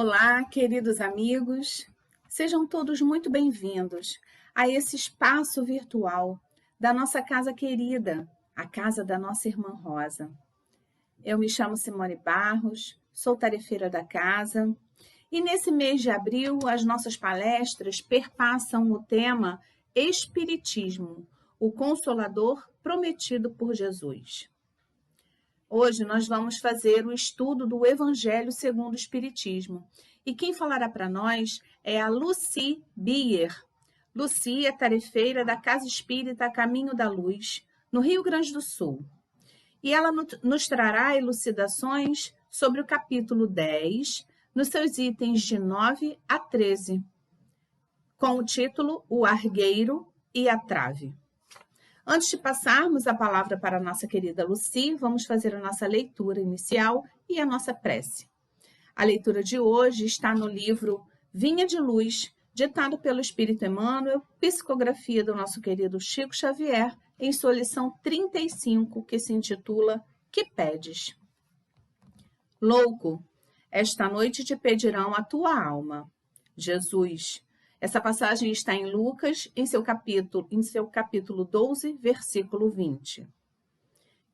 Olá, queridos amigos, sejam todos muito bem-vindos a esse espaço virtual da nossa casa querida, a casa da nossa irmã Rosa. Eu me chamo Simone Barros, sou tarefeira da casa e nesse mês de abril as nossas palestras perpassam o tema Espiritismo, o Consolador prometido por Jesus. Hoje nós vamos fazer o estudo do Evangelho segundo o Espiritismo. E quem falará para nós é a Lucy Bier. Lucy é tarefeira da Casa Espírita Caminho da Luz, no Rio Grande do Sul. E ela nos trará elucidações sobre o capítulo 10, nos seus itens de 9 a 13, com o título O Argueiro e a Trave. Antes de passarmos a palavra para a nossa querida Lucy, vamos fazer a nossa leitura inicial e a nossa prece. A leitura de hoje está no livro Vinha de Luz, ditado pelo Espírito Emmanuel, psicografia do nosso querido Chico Xavier, em sua lição 35, que se intitula Que Pedes? Louco, esta noite te pedirão a tua alma. Jesus. Essa passagem está em Lucas, em seu capítulo 12, versículo 20.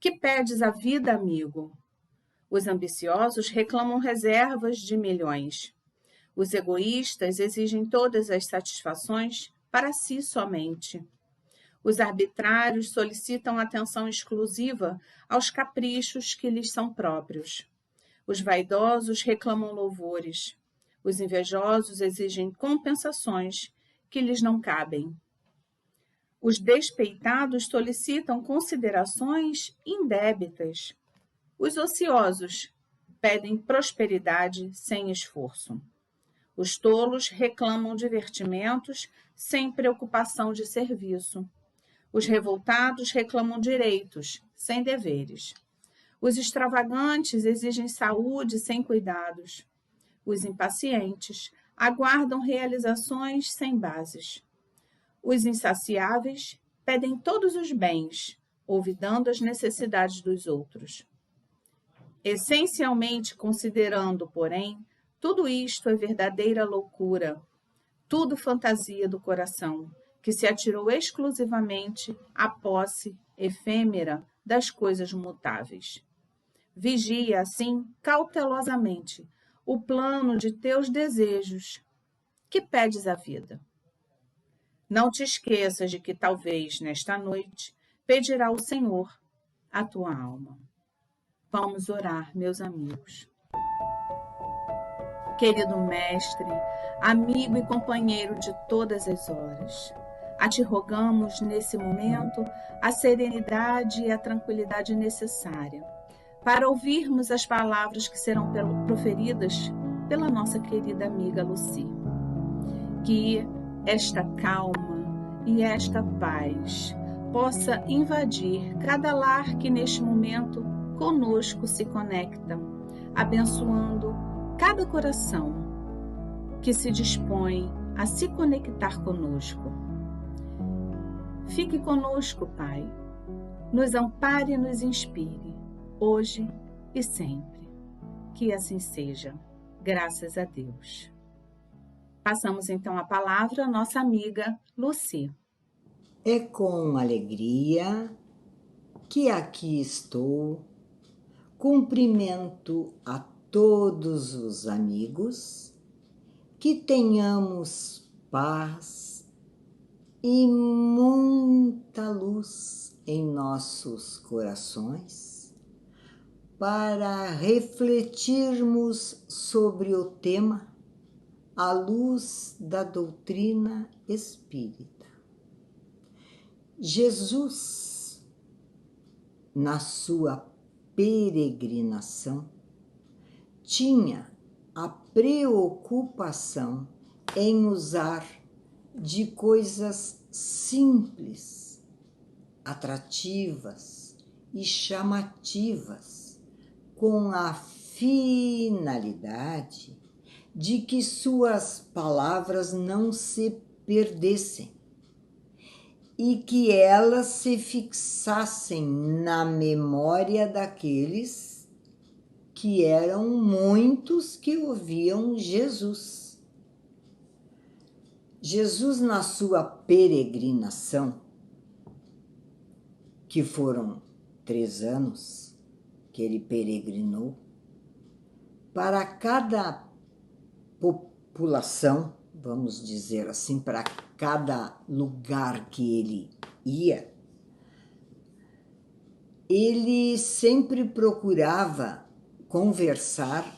Que pedes a vida, amigo? Os ambiciosos reclamam reservas de milhões. Os egoístas exigem todas as satisfações para si somente. Os arbitrários solicitam atenção exclusiva aos caprichos que lhes são próprios. Os vaidosos reclamam louvores. Os invejosos exigem compensações que lhes não cabem. Os despeitados solicitam considerações indébitas. Os ociosos pedem prosperidade sem esforço. Os tolos reclamam divertimentos sem preocupação de serviço. Os revoltados reclamam direitos sem deveres. Os extravagantes exigem saúde sem cuidados. Os impacientes aguardam realizações sem bases. Os insaciáveis pedem todos os bens, olvidando as necessidades dos outros. Essencialmente considerando, porém, tudo isto é verdadeira loucura, tudo fantasia do coração, que se atirou exclusivamente à posse efêmera das coisas mutáveis. Vigia, assim, cautelosamente, o plano de teus desejos, que pedes à vida. Não te esqueças de que talvez, nesta noite, pedirá o Senhor a tua alma. Vamos orar, meus amigos. Querido Mestre, amigo e companheiro de todas as horas, a te rogamos, nesse momento, a serenidade e a tranquilidade necessária para ouvirmos as palavras que serão proferidas pela nossa querida amiga Lucy. Que esta calma e esta paz possa invadir cada lar que neste momento conosco se conecta, abençoando cada coração que se dispõe a se conectar conosco. Fique conosco, Pai, nos ampare e nos inspire, hoje e sempre. Que assim seja, graças a Deus. Passamos então a palavra à nossa amiga Lucy. É com alegria que aqui estou, cumprimento a todos os amigos, que tenhamos paz e muita luz em nossos corações, para refletirmos sobre o tema à luz da doutrina espírita. Jesus, na sua peregrinação, tinha a preocupação em usar de coisas simples, atrativas e chamativas, com a finalidade de que suas palavras não se perdessem e que elas se fixassem na memória daqueles que eram muitos que ouviam Jesus. Jesus, na sua peregrinação, que foram 3 anos que ele peregrinou, para cada população, vamos dizer assim, para cada lugar que ele ia, ele sempre procurava conversar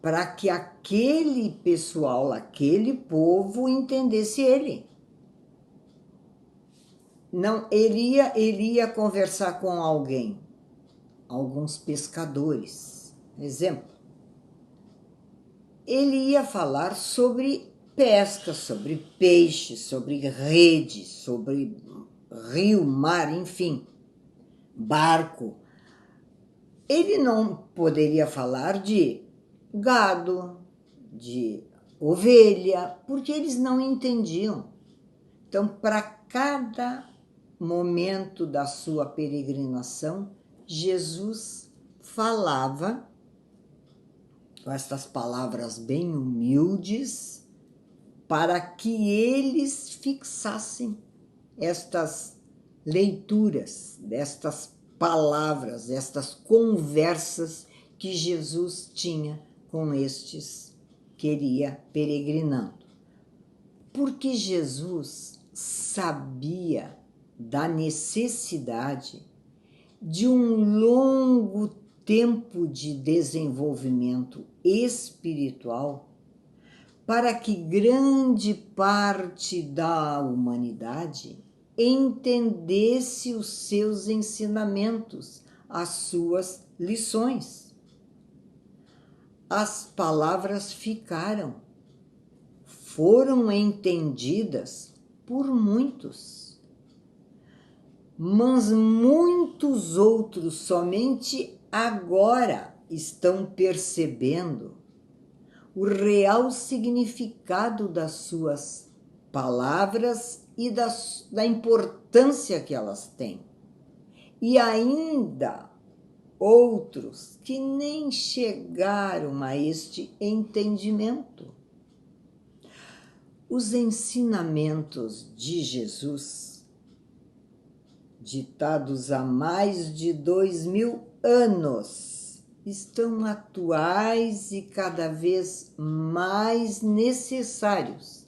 para que aquele pessoal, aquele povo entendesse ele. Não, ele ia conversar com alguém, alguns pescadores, exemplo. Ele ia falar sobre pesca, sobre peixe, sobre rede, sobre rio, mar, enfim, barco. Ele não poderia falar de gado, de ovelha, porque eles não entendiam. Então, para cada momento da sua peregrinação, Jesus falava com estas palavras bem humildes para que eles fixassem estas leituras, destas palavras, estas conversas que Jesus tinha com estes que ele ia peregrinando. Porque Jesus sabia da necessidade de um longo tempo de desenvolvimento espiritual para que grande parte da humanidade entendesse os seus ensinamentos, as suas lições. As palavras foram entendidas por muitos, mas muitos outros somente agora estão percebendo o real significado das suas palavras e da importância que elas têm. E ainda outros que nem chegaram a este entendimento. Os ensinamentos de Jesus, ditados há mais de 2000 anos, estão atuais e cada vez mais necessários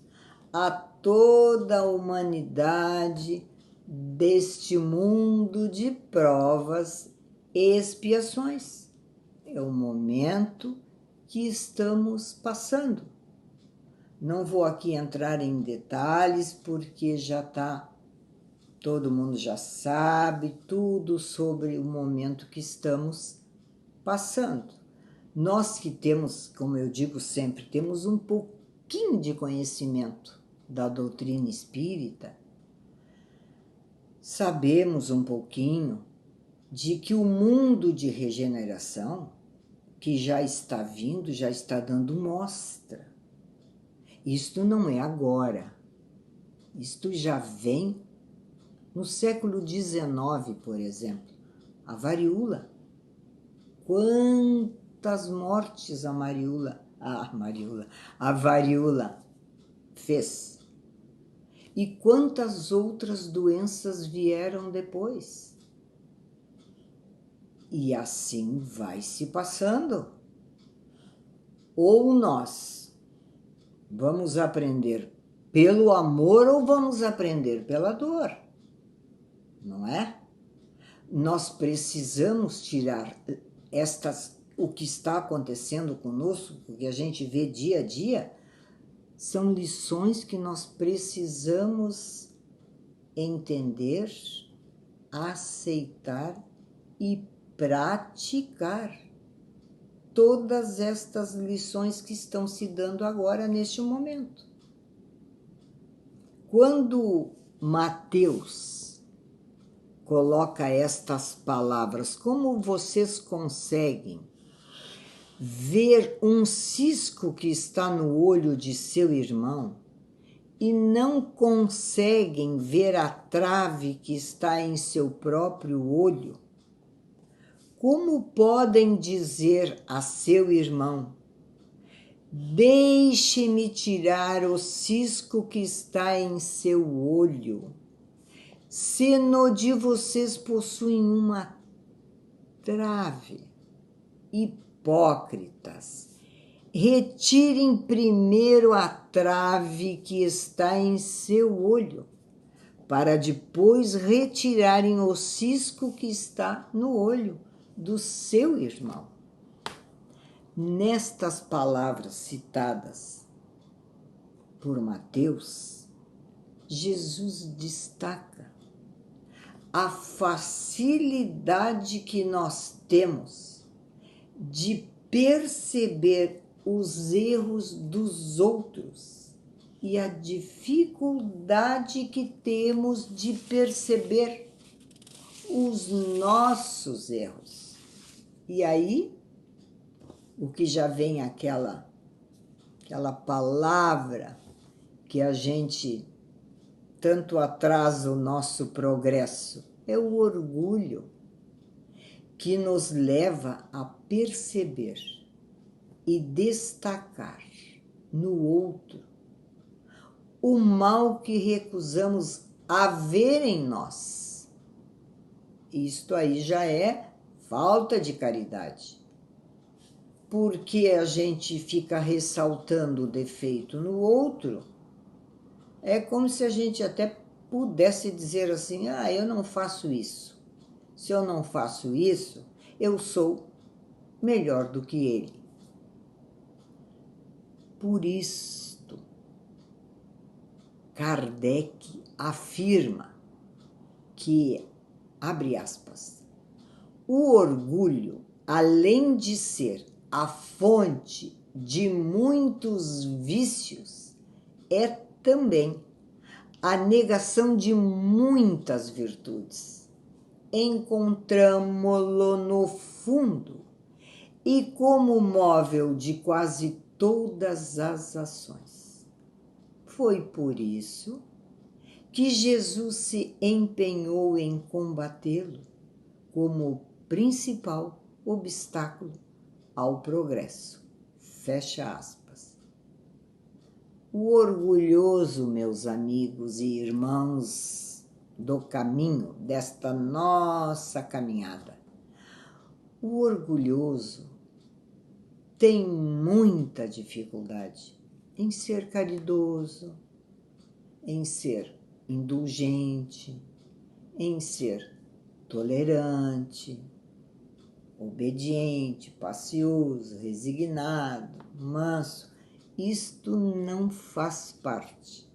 a toda a humanidade deste mundo de provas e expiações. É o momento que estamos passando. Não vou aqui entrar em detalhes, porque todo mundo já sabe tudo sobre o momento que estamos passando. Nós que temos, como eu digo sempre, temos um pouquinho de conhecimento da doutrina espírita, sabemos um pouquinho de que o mundo de regeneração, que já está vindo, já está dando mostra. Isto não é agora, isto já vem no século XIX, por exemplo, a varíola. Quantas mortes a varíola fez? E quantas outras doenças vieram depois? E assim vai se passando. Ou nós vamos aprender pelo amor ou vamos aprender pela dor, não é? Nós precisamos tirar o que está acontecendo conosco, o que a gente vê dia a dia, são lições que nós precisamos entender, aceitar e praticar. Todas estas lições que estão se dando agora, neste momento. Quando Mateus coloca estas palavras, como vocês conseguem ver um cisco que está no olho de seu irmão e não conseguem ver a trave que está em seu próprio olho? como podem dizer a seu irmão: deixe-me tirar o cisco que está em seu olho, se no de vocês possuem uma trave? Hipócritas, retirem primeiro a trave que está em seu olho, para depois retirarem o cisco que está no olho do seu irmão. Nestas palavras citadas por Mateus, Jesus destaca a facilidade que nós temos de perceber os erros dos outros e a dificuldade que temos de perceber os nossos erros. E aí, o que já vem aquela palavra que a gente tanto atrasa o nosso progresso, é o orgulho, que nos leva a perceber e destacar no outro o mal que recusamos a ver em nós. Isto aí já é falta de caridade, porque a gente fica ressaltando o defeito no outro. É como se a gente até pudesse dizer assim: eu não faço isso. Se eu não faço isso, eu sou melhor do que ele. Por isto, Kardec afirma que, abre aspas, o orgulho, além de ser a fonte de muitos vícios, é também a negação de muitas virtudes. Encontramo-lo no fundo e como móvel de quase todas as ações. Foi por isso que Jesus se empenhou em combatê-lo como o principal obstáculo ao progresso. Fecha aspas. O orgulhoso, meus amigos e irmãos do caminho, desta nossa caminhada, o orgulhoso tem muita dificuldade em ser caridoso, em ser indulgente, em ser tolerante, obediente, pacioso, resignado, manso. Isto não faz parte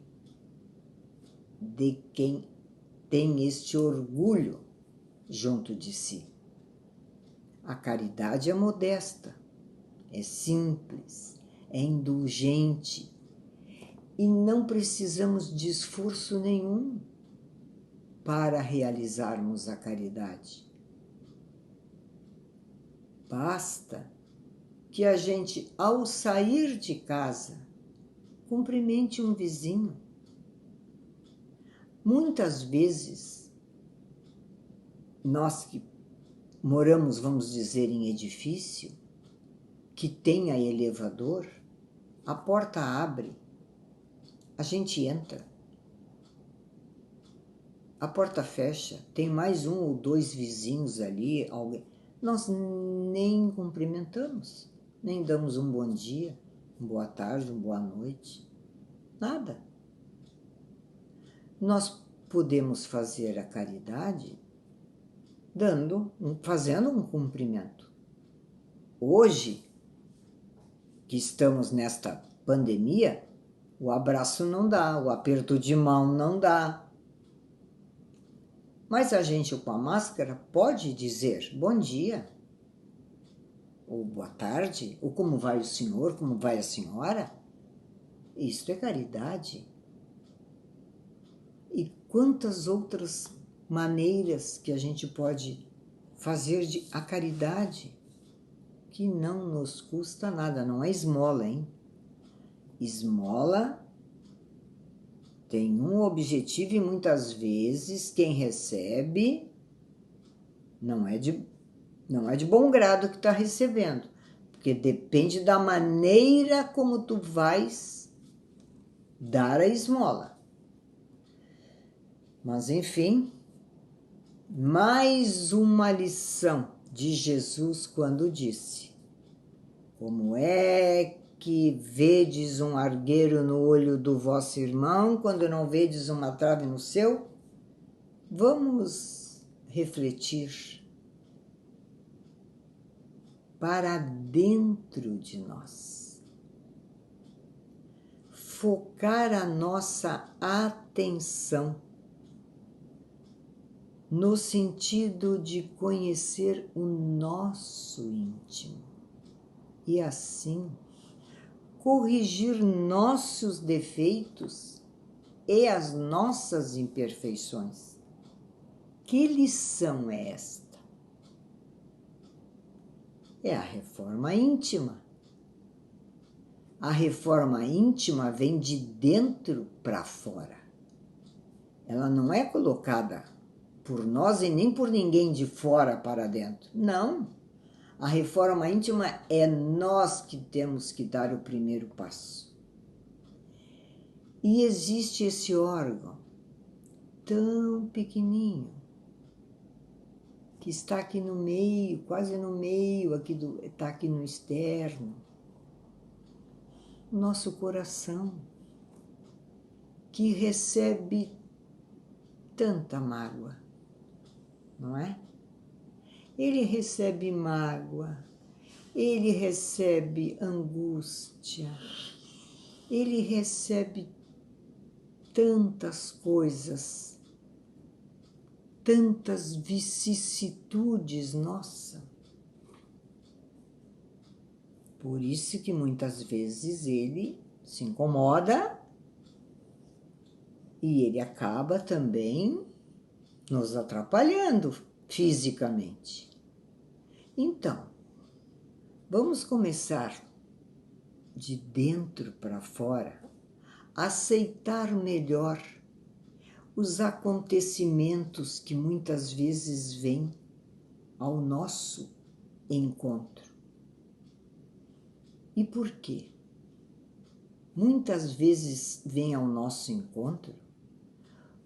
de quem tem este orgulho junto de si. A caridade é modesta, é simples, é indulgente e não precisamos de esforço nenhum para realizarmos a caridade. Basta que a gente, ao sair de casa, cumprimente um vizinho. Muitas vezes, nós que moramos, vamos dizer, em edifício, que tenha elevador, a porta abre, a gente entra. A porta fecha, tem mais um ou dois vizinhos ali, alguém. Nós nem cumprimentamos, nem damos um bom dia, uma boa tarde, uma boa noite, nada. Nós podemos fazer a caridade fazendo um cumprimento. Hoje, que estamos nesta pandemia, o abraço não dá, o aperto de mão não dá. Mas a gente com a máscara pode dizer bom dia, ou boa tarde, ou como vai o senhor, como vai a senhora. Isto é caridade. E quantas outras maneiras que a gente pode fazer a caridade que não nos custa nada, não é esmola, hein? Esmola tem um objetivo e muitas vezes quem recebe não é de Não é de bom grado que está recebendo, porque depende da maneira como tu vais dar a esmola. Mas enfim, mais uma lição de Jesus quando disse: como é que vedes um argueiro no olho do vosso irmão, quando não vedes uma trave no seu? Vamos refletir para dentro de nós. Focar a nossa atenção no sentido de conhecer o nosso íntimo e assim corrigir nossos defeitos e as nossas imperfeições. Que lição é esta? É a reforma íntima. A reforma íntima vem de dentro para fora. Ela não é colocada por nós e nem por ninguém de fora para dentro. Não. A reforma íntima é nós que temos que dar o primeiro passo. E existe esse órgão tão pequenininho que está aqui no meio, quase no meio, está aqui no externo. Nosso coração, que recebe tanta mágoa, não é? Ele recebe mágoa, ele recebe angústia, ele recebe tantas coisas, tantas vicissitudes, nossa. Por isso que muitas vezes ele se incomoda e ele acaba também nos atrapalhando fisicamente. Então, vamos começar de dentro para fora, aceitar melhor os acontecimentos que muitas vezes vêm ao nosso encontro. E por quê? Muitas vezes vêm ao nosso encontro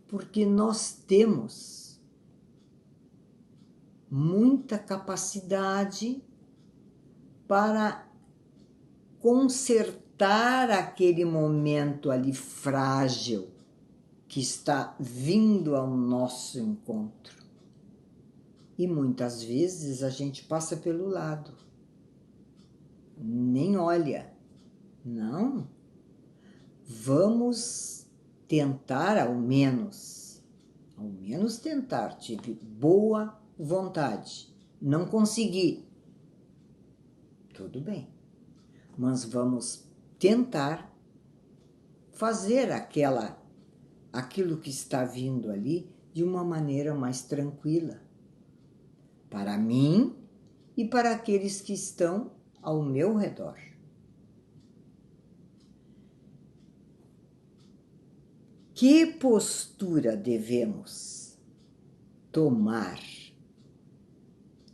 porque nós temos muita capacidade para consertar aquele momento ali frágil que está vindo ao nosso encontro. E muitas vezes a gente passa pelo lado, nem olha. Não, vamos tentar ao menos tentar, tive boa vontade, não consegui, tudo bem, mas vamos tentar fazer aquilo que está vindo ali de uma maneira mais tranquila, para mim e para aqueles que estão ao meu redor. Que postura devemos tomar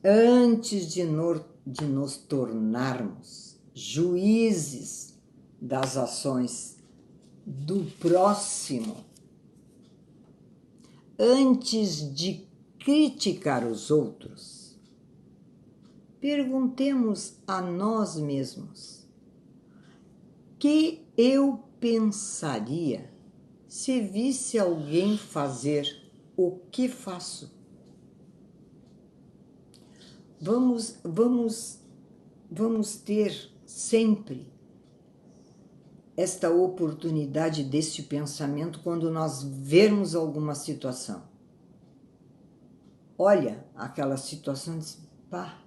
antes de nos tornarmos juízes das ações do próximo, antes de criticar os outros? Perguntemos a nós mesmos: que eu pensaria se visse alguém fazer o que faço? Vamos ter sempre esta oportunidade deste pensamento quando nós vermos alguma situação. Olha aquela situação e diz: pá,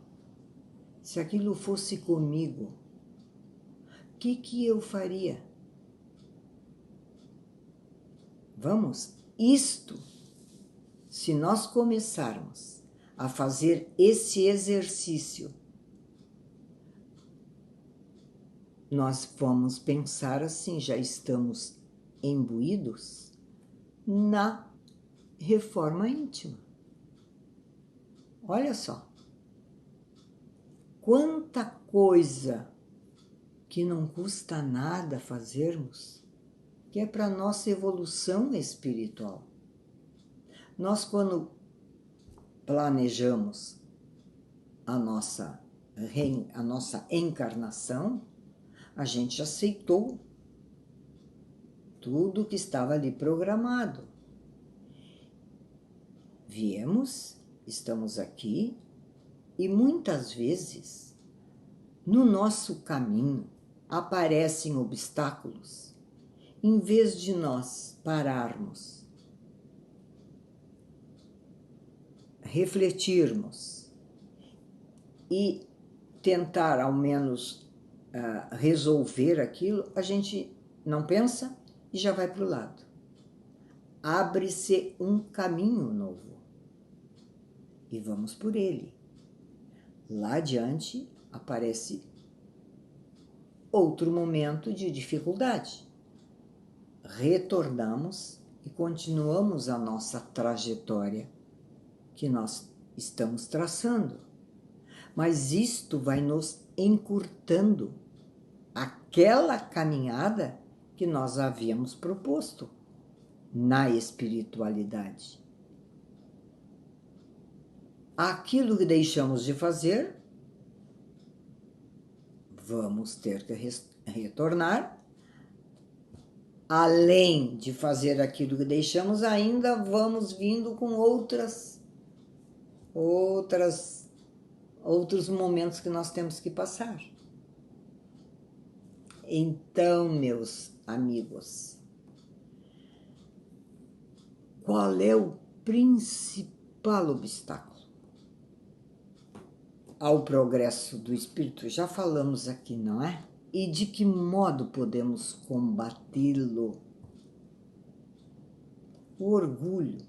se aquilo fosse comigo, o que eu faria? Se nós começarmos a fazer esse exercício, nós vamos pensar assim, já estamos imbuídos na reforma íntima. Olha só, quanta coisa que não custa nada fazermos, que é para nossa evolução espiritual. Nós, quando planejamos a nossa encarnação, a gente aceitou tudo que estava ali programado. Viemos, estamos aqui, e muitas vezes no nosso caminho aparecem obstáculos. Em vez de nós pararmos, refletirmos e tentar ao menos resolver aquilo, a gente não pensa e já vai para o lado. Abre-se um caminho novo e vamos por ele. Lá adiante aparece outro momento de dificuldade. Retornamos e continuamos a nossa trajetória que nós estamos traçando. Mas isto vai nos encurtando aquela caminhada que nós havíamos proposto na espiritualidade. Aquilo que deixamos de fazer, vamos ter que retornar. Além de fazer aquilo que deixamos, ainda vamos vindo com outros momentos que nós temos que passar. Então, meus amigos, qual é o principal obstáculo ao progresso do espírito? Já falamos aqui, não é? E de que modo podemos combatê-lo? O orgulho,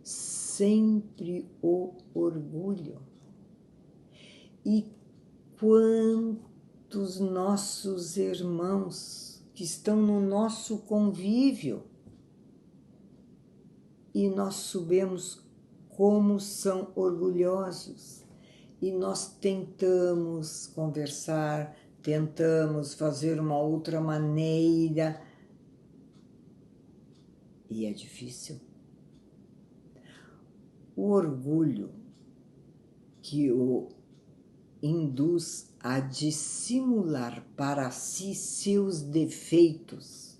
sempre o orgulho. E quantos nossos irmãos que estão no nosso convívio e nós sabemos como são orgulhosos e nós tentamos conversar, tentamos fazer uma outra maneira e é difícil. O orgulho que o induz a dissimular para si seus defeitos,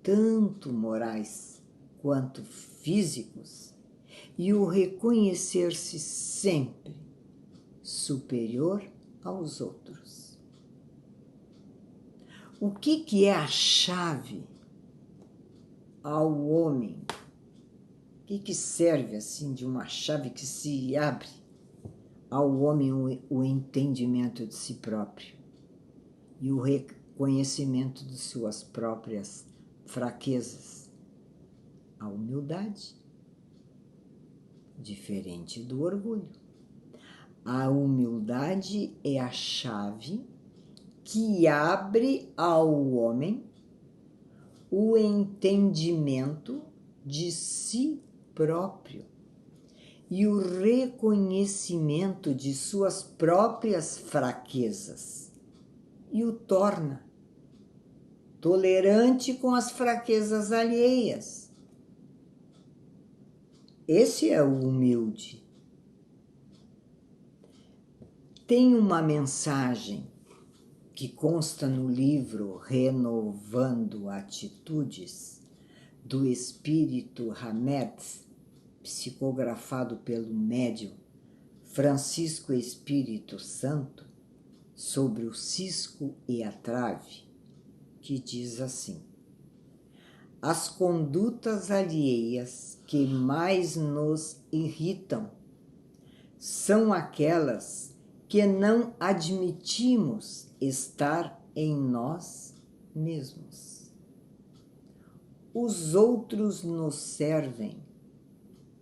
tanto morais quanto físicos, e o reconhecer-se sempre superior aos outros. O que é a chave ao homem? O que serve assim de uma chave que se abre ao homem o entendimento de si próprio e o reconhecimento de suas próprias fraquezas? A humildade, diferente do orgulho. A humildade é a chave que abre ao homem o entendimento de si próprio e o reconhecimento de suas próprias fraquezas e o torna tolerante com as fraquezas alheias. Esse é o humilde. Tem uma mensagem que consta no livro Renovando Atitudes, do espírito Hamed, psicografado pelo médium Francisco Espírito Santo, sobre o cisco e a trave, que diz assim: as condutas alheias que mais nos irritam são aquelas que não admitimos estar em nós mesmos. Os outros nos servem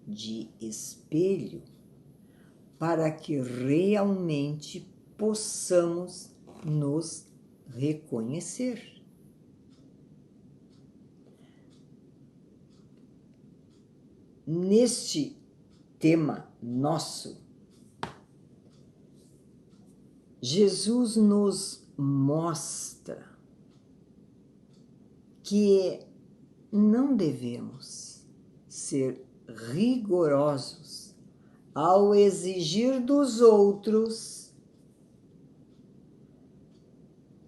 de espelho para que realmente possamos nos reconhecer. Neste tema nosso, Jesus nos mostra que não devemos ser rigorosos ao exigir dos outros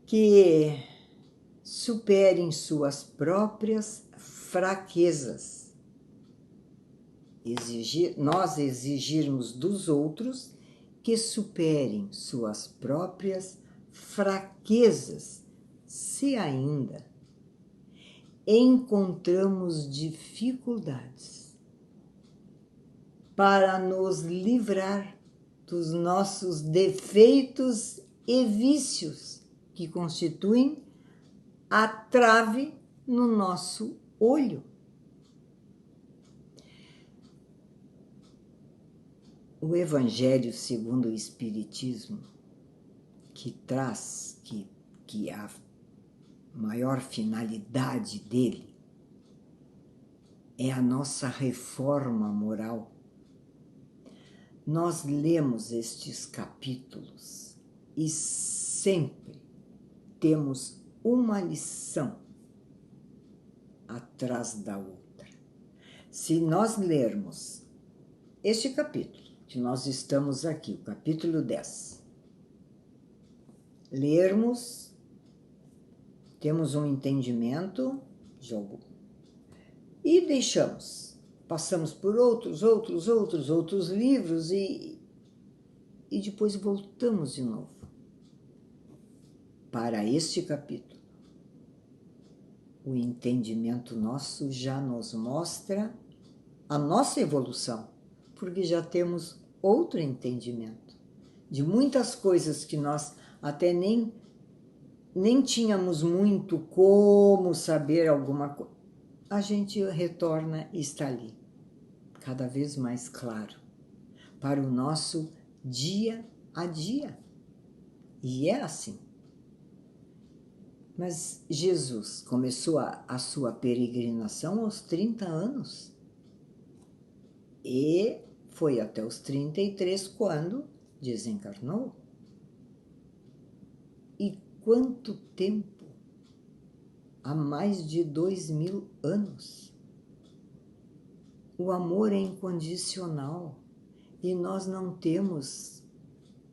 que superem suas próprias fraquezas. Nós exigirmos dos outros que superem suas próprias fraquezas, se ainda encontramos dificuldades para nos livrar dos nossos defeitos e vícios que constituem a trave no nosso olho. O Evangelho segundo o Espiritismo, que traz que a maior finalidade dele é a nossa reforma moral. Nós lemos estes capítulos e sempre temos uma lição atrás da outra. Se nós lermos este capítulo, que nós estamos aqui, o capítulo 10, lermos, temos um entendimento, jogo, e deixamos, passamos por outros livros e depois voltamos de novo para este capítulo. O entendimento nosso já nos mostra a nossa evolução, porque já temos outro entendimento de muitas coisas que nós até nem tínhamos muito como saber alguma coisa. A gente retorna e está ali, cada vez mais claro, para o nosso dia a dia. E é assim. Mas Jesus começou a sua peregrinação aos 30 anos. E foi até os 33 quando desencarnou. E quanto tempo? Há mais de 2000 anos. O amor é incondicional e nós não temos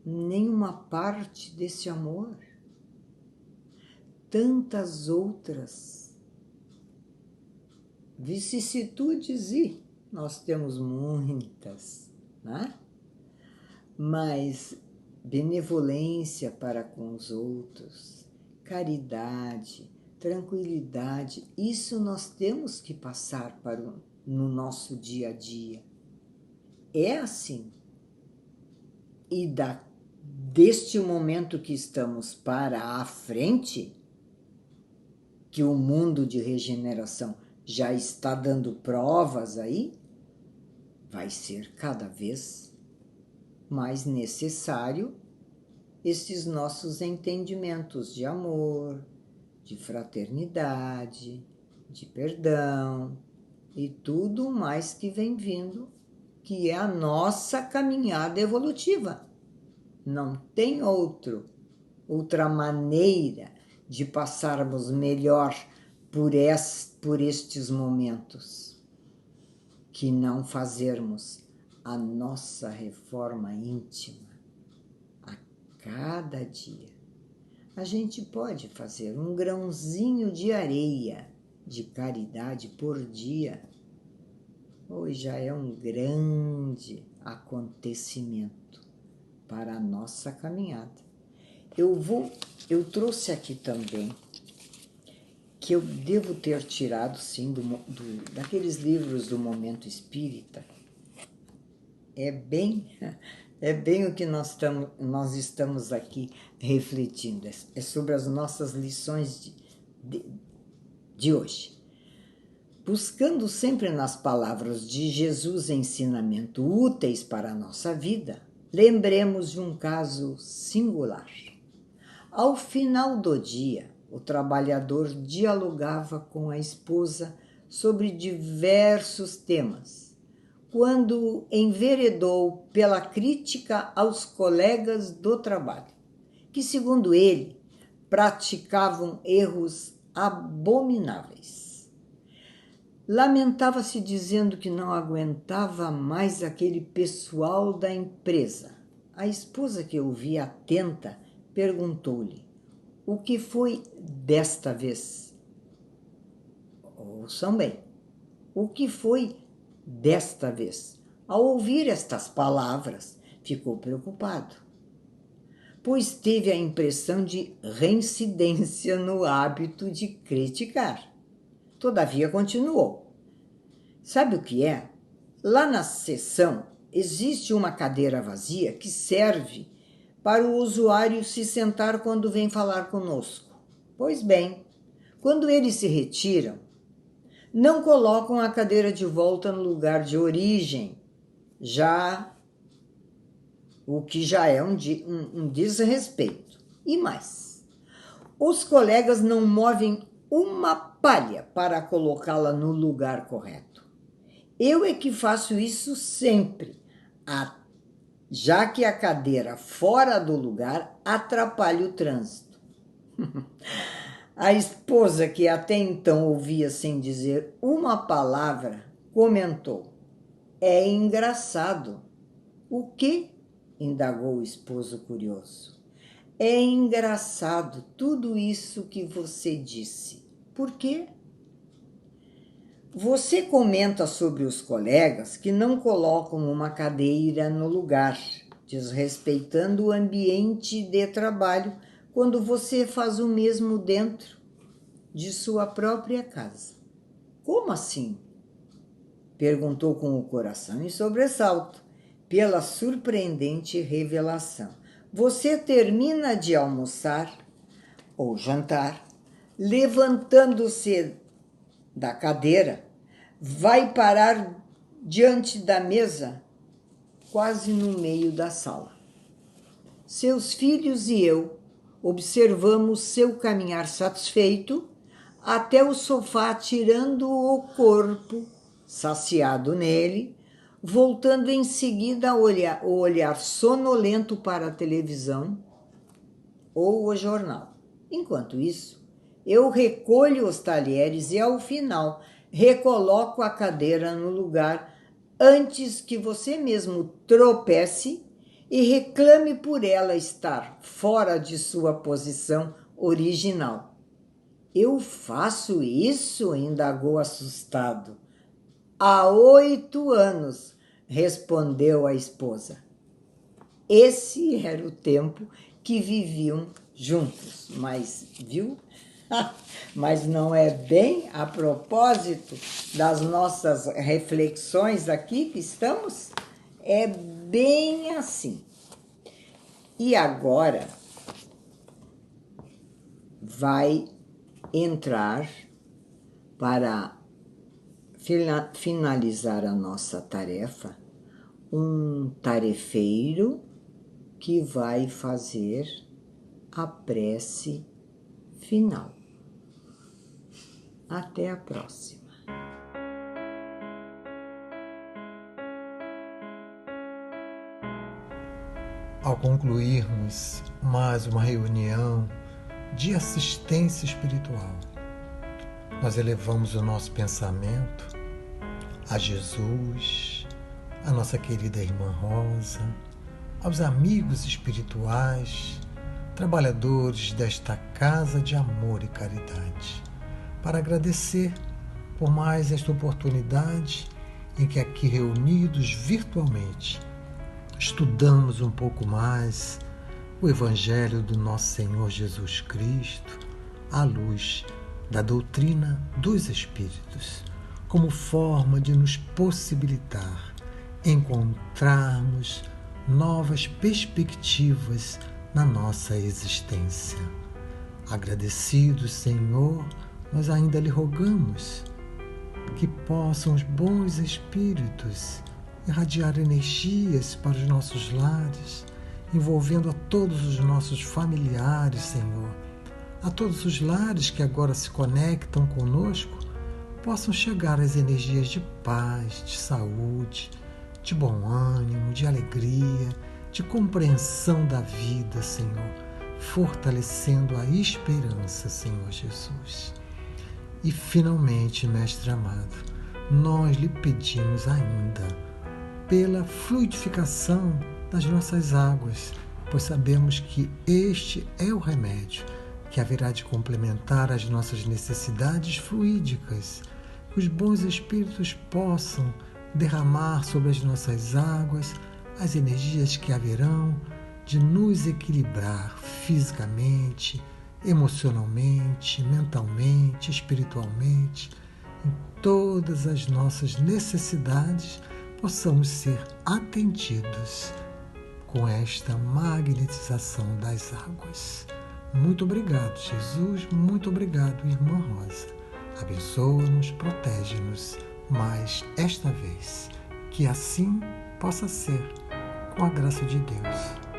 nenhuma parte desse amor. Tantas outras vicissitudes e nós temos muitas, né? Mas benevolência para com os outros, caridade, tranquilidade, isso nós temos que passar no nosso dia a dia. É assim. E deste momento que estamos para a frente, que o mundo de regeneração já está dando provas aí, vai ser cada vez mais necessário esses nossos entendimentos de amor, de fraternidade, de perdão e tudo mais que vem vindo, que é a nossa caminhada evolutiva. Não tem outra maneira de passarmos melhor por estes momentos que não fazermos a nossa reforma íntima a cada dia. A gente pode fazer um grãozinho de areia de caridade por dia. Hoje já é um grande acontecimento para a nossa caminhada. Eu trouxe aqui também que eu devo ter tirado, sim, daqueles livros do Momento Espírita. É bem o que nós estamos aqui refletindo. É sobre as nossas lições de hoje. Buscando sempre nas palavras de Jesus ensinamento úteis para a nossa vida, lembremos de um caso singular. Ao final do dia, o trabalhador dialogava com a esposa sobre diversos temas, quando enveredou pela crítica aos colegas do trabalho que, segundo ele, praticavam erros abomináveis. Lamentava-se dizendo que não aguentava mais aquele pessoal da empresa. A esposa, que ouvia atenta, perguntou-lhe: o que foi desta vez? Ouçam bem. O que foi desta vez? Ao ouvir estas palavras, ficou preocupado, pois teve a impressão de reincidência no hábito de criticar. Todavia, continuou: sabe o que é? Lá na seção existe uma cadeira vazia que serve para o usuário se sentar quando vem falar conosco. Pois bem, quando eles se retiram, não colocam a cadeira de volta no lugar de origem, o que já é um desrespeito. E mais, os colegas não movem uma palha para colocá-la no lugar correto. Eu é que faço isso sempre, já que a cadeira fora do lugar atrapalha o trânsito. A esposa, que até então ouvia sem dizer uma palavra, comentou: é engraçado. O quê? Indagou o esposo curioso. É engraçado tudo isso que você disse. Por quê? Você comenta sobre os colegas que não colocam uma cadeira no lugar, desrespeitando o ambiente de trabalho, quando você faz o mesmo dentro de sua própria casa. Como assim? Perguntou com o coração em sobressalto, pela surpreendente revelação. Você termina de almoçar ou jantar, levantando-se da cadeira, vai parar diante da mesa, quase no meio da sala. Seus filhos e eu observamos seu caminhar satisfeito até o sofá, tirando o corpo, saciado nele, voltando em seguida o olhar sonolento para a televisão ou o jornal. Enquanto isso, eu recolho os talheres e, ao final, recoloco a cadeira no lugar antes que você mesmo tropece e reclame por ela estar fora de sua posição original. Eu faço isso? Indagou assustado. Há 8 anos, respondeu a esposa. Esse era o tempo que viviam juntos, mas, viu? Mas não é bem a propósito das nossas reflexões aqui que estamos? É bem assim. E agora vai entrar, para finalizar a nossa tarefa, um tarefeiro que vai fazer a prece final. Até a próxima. Ao concluirmos mais uma reunião de assistência espiritual, nós elevamos o nosso pensamento a Jesus, a nossa querida irmã Rosa, aos amigos espirituais, trabalhadores desta casa de amor e caridade, para agradecer por mais esta oportunidade em que aqui reunidos virtualmente estudamos um pouco mais o Evangelho do nosso Senhor Jesus Cristo à luz da doutrina dos Espíritos, como forma de nos possibilitar encontrarmos novas perspectivas na nossa existência. Agradecidos, Senhor, nós ainda lhe rogamos que possam os bons espíritos irradiar energias para os nossos lares, envolvendo a todos os nossos familiares, Senhor, a todos os lares que agora se conectam conosco, possam chegar as energias de paz, de saúde, de bom ânimo, de alegria, de compreensão da vida, Senhor, fortalecendo a esperança, Senhor Jesus. E finalmente, Mestre amado, nós lhe pedimos ainda pela fluidificação das nossas águas, pois sabemos que este é o remédio que haverá de complementar as nossas necessidades fluídicas, que os bons espíritos possam derramar sobre as nossas águas as energias que haverão de nos equilibrar fisicamente, emocionalmente, mentalmente, espiritualmente, em todas as nossas necessidades, possamos ser atendidos com esta magnetização das águas. Muito obrigado, Jesus. Muito obrigado, Irmã Rosa. Abençoa-nos, protege-nos, mas esta vez, que assim possa ser, com a graça de Deus.